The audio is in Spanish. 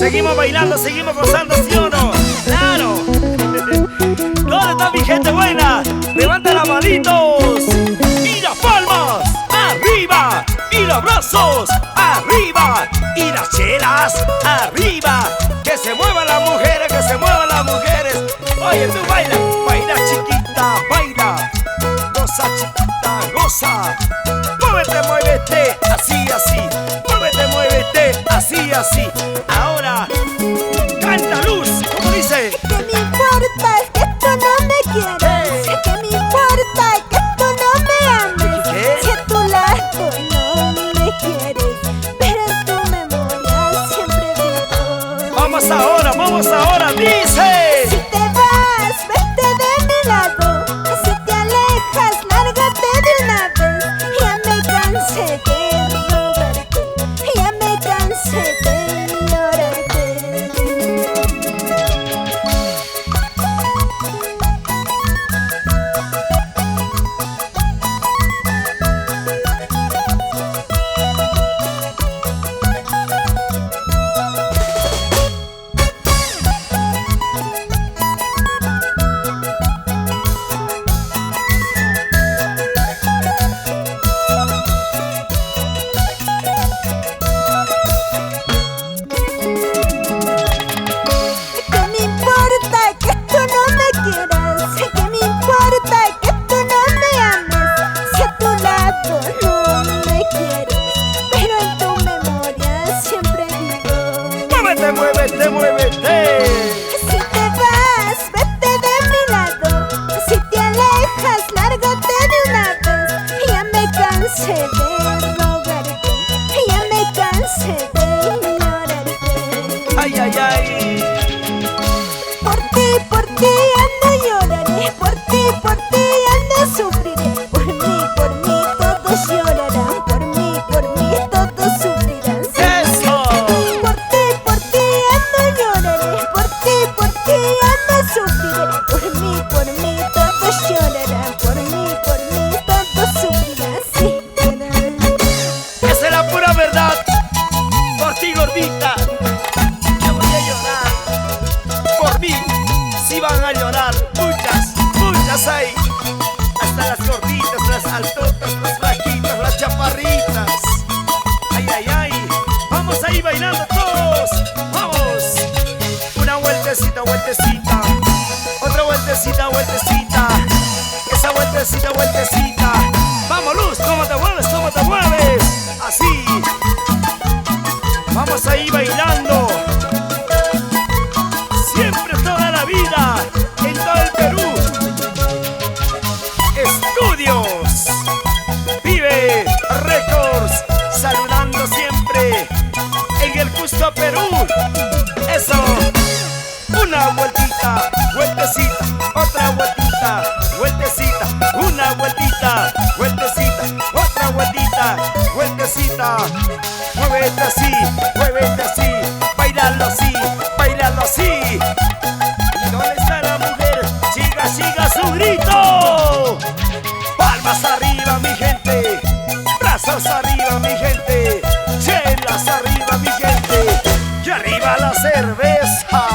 Seguimos bailando, seguimos gozando, ¿sí o no? ¡Claro! ¿Dónde está mi gente buena? ¡Levanta las manitos! ¡Y las palmas! ¡Arriba! ¡Y los brazos! ¡Arriba! ¡Y las chelas! ¡Arriba! ¡Que se muevan las mujeres! ¡Que se muevan las mujeres! Oye, tú baila, baila chiquita, baila. Goza chiquita, goza. Muévete, muévete, así, así. Muévete, muévete, así, así. Ahora, canta Luz, ¿cómo dice? ¿Qué me importa? Es que tú no me quieres. ¿Qué me importa? Es que tú no me ames. ¿Qué? Si a tu lado no me quieres, pero en tu memoria siempre vivo. Vamos ahora, dice. Si te vas, vete de mi lado. Si te alejas, lárgate de una vez. Ya me cansé de rogarte. Ya me cansé de llorarte. ¿Qué me importa que tú no me quieras? ¿Qué me importa que tú no me ames? Si a tu lado no me quieres, pero en tu memoria siempre vivo. Muévete, muévete, muévete. Si te vas, vete de mi lado. Si te alejas, lárgate de una vez. Ya me cansé de rogarte. Ya me cansé de llorarte. Ay, ay, ay. Por ti ando lloraré, por ti ando sufriré. Por mí todos llorarán, por mí todos sufrirán. Eso. Por ti ando lloraré, por ti ando sufriré. Por mí todos llorarán, por mí todos sufrirán. Sí, Esa es la pura verdad. Por ti, gordita, yo voy a llorar. Por mí, sí van a llorar. Muchas hay. Hasta las gorditas, las altotas, las flaquitas, las chaparritas. Ay, ay, ay. Vamos ahí bailando todos. Vamos. Una vueltecita, vueltecita. Otra vueltecita, vueltecita. Esa vueltecita, vueltecita. Vamos, Luz, ¿cómo te mueves? ¿Cómo te mueves? Así. Vamos ahí bailando. Siempre, toda la vida, en todo el Perú. Estudios Vive Records, saludando siempre en el Cusco, Perú. Eso. Una vueltita, vueltecita. Otra vueltita, vueltecita. Una vueltita, vueltecita. Otra vueltita, vueltecita. Muévete así, bailalo así, bailalo así. ¿Y dónde está la mujer? Siga su grito. Palmas arriba, mi gente. Brazos arriba, mi gente. Chelas arriba, mi gente. Y arriba la cerveza.